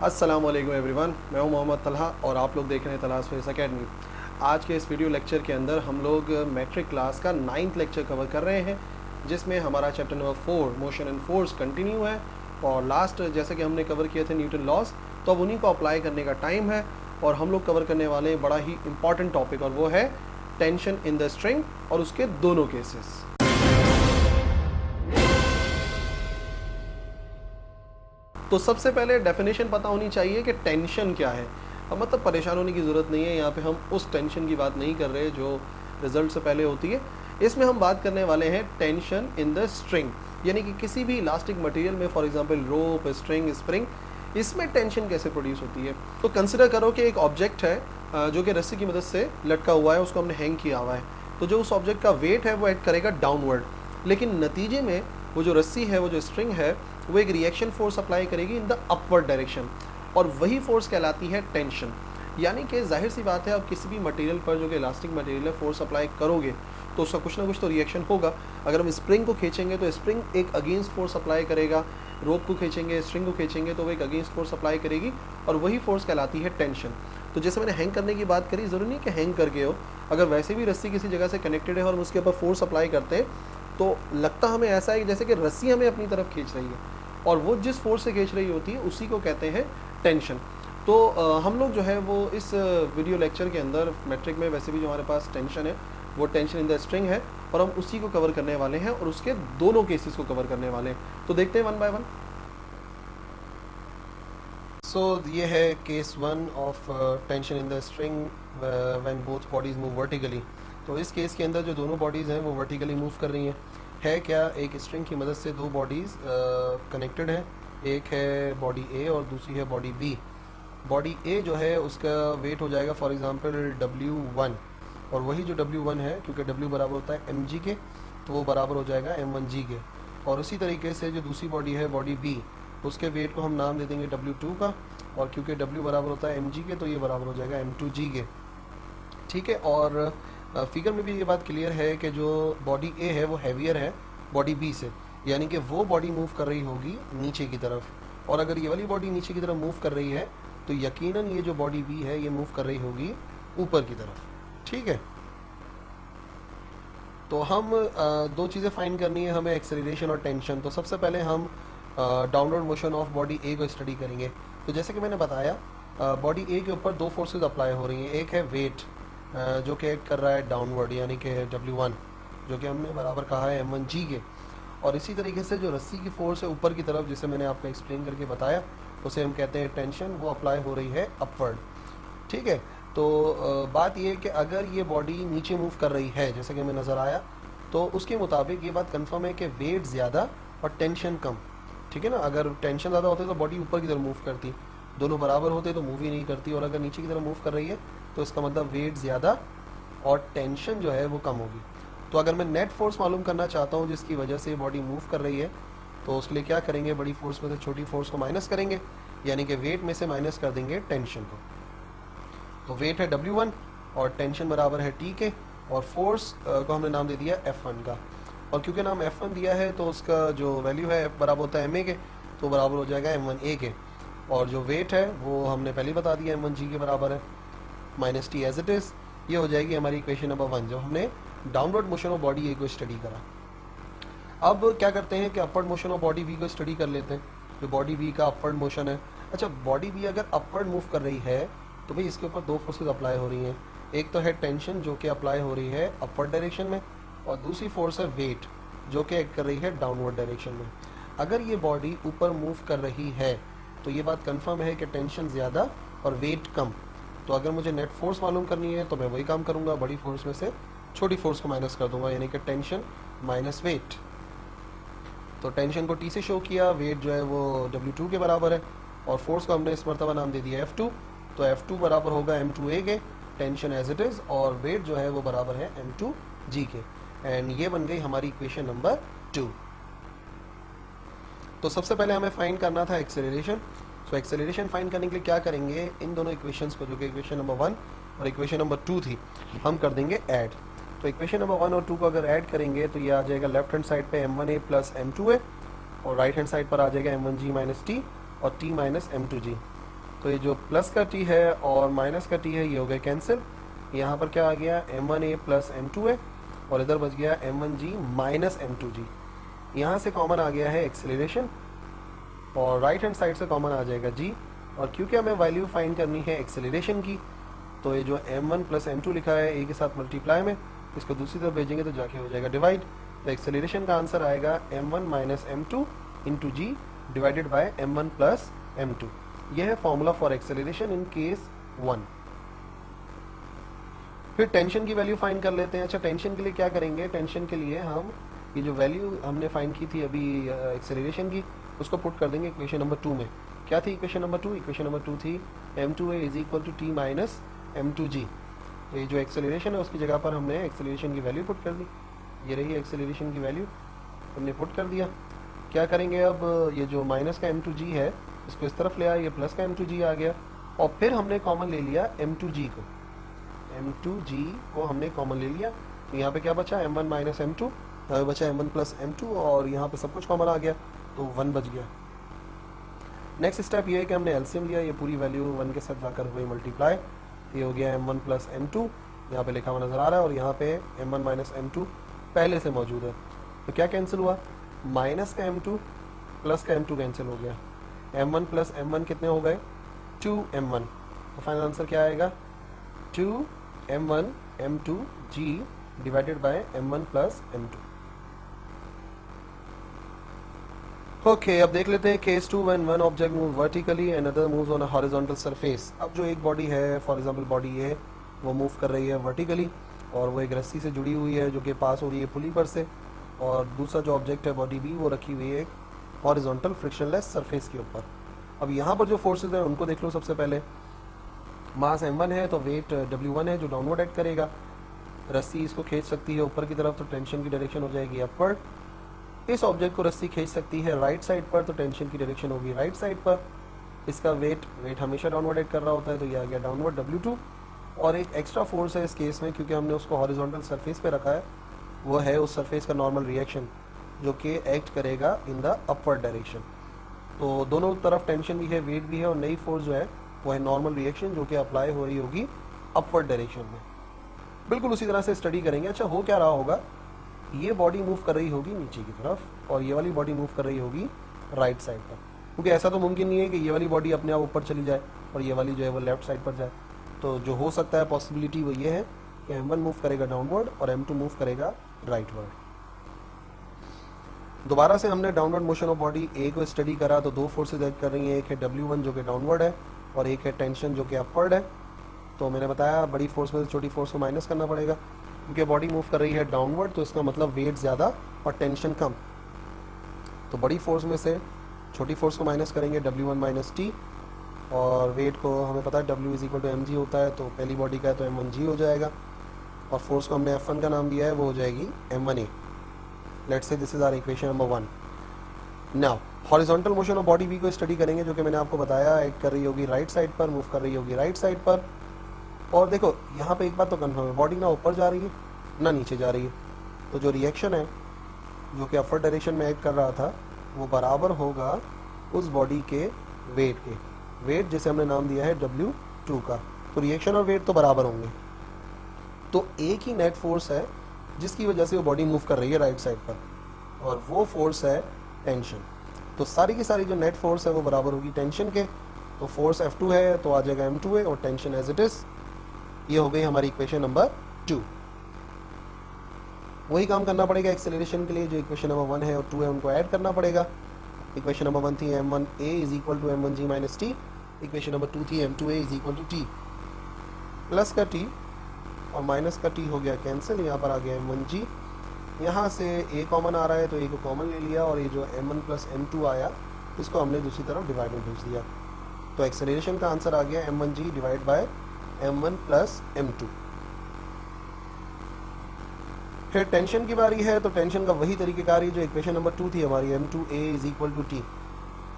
अस्सलाम वालेकुम एवरीवन, मैं हूं मोहम्मद तलहा और आप लोग देख रहे हैं तलहास फेस एकेडमी। आज के इस वीडियो लेक्चर के अंदर हम लोग मैट्रिक क्लास का 9th लेक्चर कवर कर रहे हैं, जिसमें हमारा chapter number 4 motion and force continue है। और लास्ट जैसे कि हमने कवर किए थे न्यूटन लॉस, तो अब उन्हीं को अप्लाई करने का टाइम है। और हम लोग कवर करने वाले बड़ा ही इंपॉर्टेंट टॉपिक, और वो है टेंशन इन द स्ट्रिंग और उसके दोनों केसेस। तो सबसे पहले डेफिनेशन पता होनी चाहिए कि टेंशन क्या है। अब मतलब परेशान होने की ज़रूरत नहीं है, यहाँ पे हम उस टेंशन की बात नहीं कर रहे जो रिजल्ट से पहले होती है। इसमें हम बात करने वाले हैं टेंशन इन द स्ट्रिंग, यानी कि किसी भी इलास्टिक मटेरियल में, for example rope, string, spring, इसमें टेंशन कैसे प्रोड्यूस होती है। तो कंसिडर करो कि एक ऑब्जेक्ट है जो कि रस्सी की मदद से लटका हुआ है, उसको हमने हैंग किया हुआ है। तो जो उस ऑब्जेक्ट का वेट है वो एक्ट करेगा डाउनवर्ड, लेकिन नतीजे में वो जो रस्सी है, वो जो स्ट्रिंग है, वो एक रिएक्शन फोर्स अप्लाई करेगी इन द अपवर्ड डायरेक्शन, और वही फोर्स कहलाती है टेंशन। यानी कि जाहिर सी बात है, अब किसी भी मटेरियल पर जो कि इलास्टिक मटेरियल है, फोर्स अप्लाई करोगे तो उसका कुछ ना कुछ तो रिएक्शन होगा। अगर हम स्प्रिंग को खींचेंगे तो स्प्रिंग एक अगेंस्ट फोर्स अप्लाई करेगा, रोप को खींचेंगे, स्ट्रिंग को खींचेंगे तो वो एक अगेंस्ट फोर्स अप्लाई करेगी, और वही फोर्स कहलाती है टेंशन। तो जैसे मैंने हैंग करने की बात करी, ज़रूरी नहीं कि हैंग करके हो, अगर वैसे भी रस्सी किसी जगह से कनेक्टेड है और हम उसके ऊपर फोर्स अप्लाई करते हैं तो लगता हमें ऐसा है जैसे कि रस्सी हमें अपनी तरफ खींच रही है, और वो जिस फोर्स से खींच रही होती है उसी को कहते हैं टेंशन। तो हम लोग जो है वो इस वीडियो लेक्चर के अंदर मैट्रिक में वैसे भी जो हमारे पास टेंशन है वो टेंशन इन द स्ट्रिंग है, और हम उसी को कवर करने वाले हैं और उसके दोनों केसेस को कवर करने वाले हैं। तो देखते हैं वन बाय वन। सो ये है case 1 of tension in the string when both bodies move vertically. तो इस केस के अंदर जो दोनों बॉडीज़ हैं वो वर्टिकली मूव कर रही हैं। है क्या, एक स्ट्रिंग की मदद से दो बॉडीज़ कनेक्टेड है, एक है बॉडी ए और दूसरी है बॉडी बी। बॉडी ए जो है उसका वेट हो जाएगा फॉर एग्जांपल W1, और वही जो W1 है, क्योंकि W बराबर होता है mg के, तो वो बराबर हो जाएगा m1g के। और उसी तरीके से जो दूसरी बॉडी है बॉडी बी, उसके वेट को हम नाम दे देंगे W2 का, और क्योंकि W बराबर होता है mg के, तो ये बराबर हो जाएगा m2g के। ठीक है। और फिगर में भी ये बात क्लियर है कि जो बॉडी ए है वो हैवियर है बॉडी बी से, यानी कि वो बॉडी मूव कर रही होगी नीचे की तरफ, और अगर ये वाली बॉडी नीचे की तरफ मूव कर रही है तो यकीनन ये जो बॉडी बी है ये मूव कर रही होगी ऊपर की तरफ। ठीक है। तो हम दो चीज़ें फाइंड करनी है हमें, एक्सेलरेशन और टेंशन। तो सबसे पहले हम downward motion of body A को स्टडी करेंगे। तो जैसे कि मैंने बताया, बॉडी ए के ऊपर दो फोर्सेस अप्लाई हो रही हैं। एक है वेट जो कि एक्ट कर रहा है डाउनवर्ड, यानी कि W1, जो कि हमने बराबर कहा है m1g के। और इसी तरीके से जो रस्सी की फोर्स है ऊपर की तरफ, जिसे मैंने आपको एक्सप्लेन करके बताया, उसे हम कहते हैं टेंशन, वो अप्लाई हो रही है अपवर्ड। ठीक है। तो बात ये है कि अगर ये बॉडी नीचे मूव कर रही है, जैसे कि हमें नज़र आया, तो उसके मुताबिक ये बात कंफर्म है कि वेट ज़्यादा और टेंशन कम। ठीक है ना। अगर टेंशन ज़्यादा होती तो बॉडी ऊपर की तरफ मूव करती, दोनों बराबर होते तो मूव ही नहीं करती, और अगर नीचे की तरफ मूव कर रही है तो इसका मतलब वेट ज़्यादा और टेंशन जो है वो कम होगी। तो अगर मैं नेट फोर्स मालूम करना चाहता हूँ जिसकी वजह से बॉडी मूव कर रही है, तो उसके लिए क्या करेंगे, बड़ी फोर्स में से छोटी फोर्स को माइनस करेंगे, यानी कि वेट में से माइनस कर देंगे टेंशन को। तो वेट है W1 और टेंशन बराबर है T के, और फोर्स को हमने नाम दे दिया F1 का। और क्योंकि नाम F1 दिया है तो उसका जो वैल्यू है बराबर होता है ma के, तो बराबर हो जाएगा m1a के। और जो वेट है वो हमने पहले बता दिया m1g के बराबर है, minus T as it is. ये हो जाएगी हमारी इक्वेशन नंबर 1, जो हमने downward motion of body A को स्टडी करा। अब क्या करते हैं कि upward motion of body B को स्टडी कर लेते हैं, जो बॉडी बी का अपवर्ड मोशन है। अच्छा, बॉडी बी अगर अपवर्ड मूव कर रही है तो भाई इसके ऊपर दो फोर्सेस अप्लाई हो रही हैं। एक तो है टेंशन जो कि अप्लाई हो रही है अपवर्ड डायरेक्शन में, और दूसरी फोर्स है वेट जो कि एक्ट कर रही है डाउनवर्ड डायरेक्शन में। अगर ये बॉडी ऊपर मूव कर रही है तो ये बात कंफर्म है कि टेंशन ज़्यादा और वेट कम। तो अगर मुझे नेट फोर्स मालूम करनी है तो मैं वही काम करूँगा, बड़ी फोर्स में से छोटी फोर्स को माइनस कर दूंगा, यानी कि टेंशन माइनस वेट। तो टेंशन को T से शो किया, वेट जो है वो W2 के बराबर है, और फोर्स को हमने इस मरतबा नाम दे दिया F2। तो F2 बराबर होगा m2a के, टेंशन एज इट इज़, और वेट जो है वो बराबर है m2g के। एंड ये बन गई हमारी इक्वेशन नंबर 2। तो सबसे पहले हमें फाइंड करना था एक्सेलरेशन। सो एक्सेलरेशन फाइंड करने के लिए क्या करेंगे, इन दोनों इक्वेशंस को, जो कि इक्वेशन नंबर 1 और इक्वेशन नंबर 2 थी, हम कर देंगे ऐड। तो इक्वेशन नंबर 1 और 2 को अगर ऐड करेंगे तो ये आ जाएगा लेफ्ट हैंड साइड पे m1a प्लस m2a, और राइट हैंड साइड पर आ जाएगा m1g माइनस t और t माइनस m2g। तो ये जो प्लस का टी है और माइनस का टी है ये हो गया कैंसिल। यहाँ पर क्या आ गया m1a प्लस m2a और इधर बच गया m1g माइनस m2g। यहाँ से कॉमन आ गया है एक्सेलरेशन और राइट हैंड साइड से कॉमन आ जाएगा g। और क्योंकि हमें वैल्यू फाइंड करनी है एक्सेलरेशन की, तो ये जो m1 प्लस m2 लिखा है a के साथ मल्टीप्लाई में, इसको दूसरी तरफ भेजेंगे तो जाके हो जाएगा डिवाइड। तो एक्सेलरेशन का आंसर आएगा m1 minus m2 into G divided by m1 plus m2। यह है formula for acceleration in case 1। फिर टेंशन की वैल्यू फाइंड कर लेते हैं। अच्छा, टेंशन के लिए क्या करेंगे? टेंशन के लिए हम ये जो वैल्यू हमने फाइंड की थी अभी एक्सेलरेशन की, उसको पुट कर देंगे इक्वेशन नंबर 2 में। क्या थी इक्वेशन नंबर 2? इक्वेशन नंबर 2 थी m2a is equal to t minus m2g। ये जो एक्सेलरेशन है उसकी जगह पर हमने एक्सेलरेशन की वैल्यू पुट कर दी। ये रही एक्सेलरेशन की वैल्यू, हमने पुट कर दिया। क्या करेंगे अब? ये जो माइनस का m2g है इसको इस तरफ ले आया, ये प्लस का m2g आ गया और फिर हमने कॉमन ले लिया m2g को हमने कॉमन ले लिया। तो यहाँ पे क्या बचा? m1 माइनस m2, यहाँ पे बचा m1 प्लस m2 और यहाँ पे सब कुछ कॉमन आ गया तो 1 बच गया। नेक्स्ट स्टेप ये है कि हमने एलसीएम लिया, ये पूरी वैल्यू 1 के साथ जाकर हुई मल्टीप्लाई, ये हो गया m1 प्लस m2, यहाँ पे लिखा हुआ नजर आ रहा है और यहाँ पे m1 माइनस m2 पहले से मौजूद है। तो क्या कैंसिल हुआ? माइनस का m2 प्लस का m2 कैंसिल हो गया। m1 प्लस m1 कितने हो गए? 2m1। तो फाइनल आंसर क्या आएगा? 2m1 m2g divided by m1 plus m2। Okay, अब देख लेते हैं case 2 when one object move vertically and other moves on a horizontal surface. अब जो एक बॉडी है, फॉर एग्जांपल बॉडी ए, वो मूव कर रही है वर्टिकली और वो एक रस्सी से जुड़ी हुई है जो कि पास हो रही है पुली पर से, और दूसरा जो ऑब्जेक्ट है बॉडी बी वो रखी हुई है हॉरिजॉन्टल फ्रिक्शनलेस सरफेस के ऊपर। अब यहाँ पर जो फोर्सेज हैं उनको देख लो। सबसे पहले मास m1 है तो वेट w1 है जो डाउनवर्ड एक्ट करेगा। रस्सी इसको खींच सकती है ऊपर की तरफ तो टेंशन की डायरेक्शन हो जाएगी अपवर्ड। इस ऑब्जेक्ट को रस्सी खींच सकती है राइट साइड पर तो टेंशन की डायरेक्शन होगी राइट साइड पर। इसका वेट हमेशा डाउनवर्ड एक्ट कर रहा होता है तो ये आ गया डाउनवर्ड w2। और एक एक्स्ट्रा फोर्स है इस केस में क्योंकि हमने उसको हॉरिजॉन्टल सरफेस पे रखा है, वो है उस सरफेस का नॉर्मल रिएक्शन जो कि एक्ट करेगा इन द अपवर्ड डायरेक्शन। तो दोनों तरफ टेंशन भी है, वेट भी है और नई फोर्स जो है वो है नॉर्मल रिएक्शन जो कि अप्लाई हो रही होगी अपवर्ड डायरेक्शन में। बिल्कुल उसी तरह से स्टडी करेंगे। अच्छा, हो क्या रहा होगा? ये बॉडी मूव कर रही होगी नीचे की तरफ और ये वाली बॉडी मूव कर रही होगी राइट साइड पर, क्योंकि ऐसा तो मुमकिन नहीं है कि ये वाली बॉडी अपने आप ऊपर चली जाए और ये वाली जो है वो लेफ्ट साइड पर जाए। तो जो हो सकता है पॉसिबिलिटी वो ये है कि m1 मूव करेगा डाउनवर्ड और m2 मूव करेगा राइटवर्ड। दोबारा से हमने downward motion of body A को स्टडी करा तो दो फोर्सेज एक्ट कर रही हैं, एक है w1 जो कि डाउनवर्ड है और एक है टेंशन जो कि अपवर्ड है। तो मैंने बताया बड़ी फोर्स में छोटी फोर्स को माइनस करना पड़ेगा क्योंकि बॉडी मूव कर रही है डाउनवर्ड, तो इसका मतलब वेट ज़्यादा और टेंशन कम। तो बड़ी फोर्स में से छोटी फोर्स को माइनस करेंगे w1 माइनस टी, और वेट को हमें पता है w is equal to mg होता है, तो पहली बॉडी का है तो m1g हो जाएगा और फोर्स को हमने f1 का नाम दिया है वो हो जाएगी m1a। Let's say this is our equation number 1। Now horizontal motion of body B को स्टडी करेंगे जो कि मैंने आपको बताया एक्ट कर रही होगी राइट साइड पर, मूव कर रही होगी राइट साइड पर। और देखो यहाँ पे एक बात तो कन्फर्म है, बॉडी ना ऊपर जा रही है ना नीचे जा रही है, तो जो रिएक्शन है जो कि अपवर्ड डायरेक्शन में एक्ट कर रहा था वो बराबर होगा उस बॉडी के वेट के, वेट जिसे हमने नाम दिया है w2 का। तो रिएक्शन और वेट तो बराबर होंगे, तो एक ही नेट फोर्स है जिसकी वजह से वो बॉडी मूव कर रही है राइट साइड पर, और वो फोर्स है टेंशन। तो सारी की सारी जो नेट फोर्स है वो बराबर होगी टेंशन के। तो फोर्स F2 है तो आ जाएगा M2A और टेंशन एज इट इज। ये हो गई हमारी इक्वेशन नंबर 2। वही काम करना पड़ेगा एक्सेलरेशन के लिए, जो इक्वेशन नंबर 1 है और 2 है उनको ऐड करना पड़ेगा। इक्वेशन नंबर 1 थी m1a is equal to m1g minus T, equation number 2 थी m2a is equal to T. Plus का टी और माइनस का टी हो गया कैंसिल, यहाँ पर आ गया m1g। यहाँ से a कॉमन आ रहा है तो a को कॉमन ले लिया और ये जो m1 प्लस m2 आया इसको हमने दूसरी तरफ डिवाइड में भेज दिया। तो एक्सेलरेशन का आंसर आ गया m1g divide by m1 plus m2। फिर टेंशन की बारी है, तो टेंशन का वही तरीकेकार है जो इक्वेशन नंबर 2 थी हमारी, m2a is equal to T.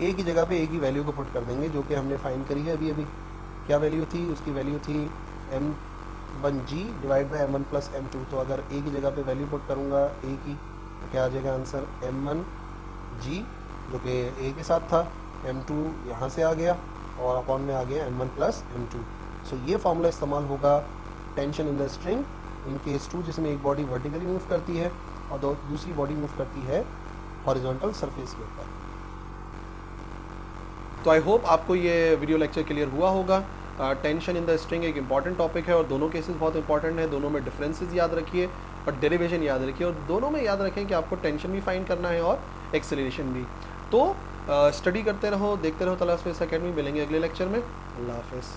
a की जगह पे a की वैल्यू को पुट कर देंगे जो कि हमने फाइंड करी है अभी। क्या वैल्यू थी? उसकी वैल्यू थी m1g divide by m1 plus m2। तो अगर a की जगह पे वैल्यू पुट करूँगा a की तो क्या आ जाएगा आंसर m1g जो कि a के साथ था, m2 यहाँ से आ गया और अपॉन में आ गया m1 प्लस m2। सो ये फॉर्मूला इस्तेमाल होगा tension in the string in case 2, जिसमें एक बॉडी वर्टिकली मूव करती है और दूसरी बॉडी मूव करती है हॉरिजॉन्टल सरफेस के ऊपर। तो आई होप आपको ये वीडियो लेक्चर क्लियर हुआ होगा। टेंशन इन द स्ट्रिंग एक इंपॉर्टेंट टॉपिक है और दोनों केसेस बहुत इंपॉर्टेंट है। दोनों में डिफरेंसेस याद रखिए और डेरिवेशन याद रखिए, और दोनों में याद रखें कि आपको टेंशन भी फाइंड करना है और एक्सेलरेशन भी। तो स्टडी करते रहो, देखते रहो तलाश फेस एकेडमी। मिलेंगे अगले लेक्चर में। अल्लाह हाफिज़।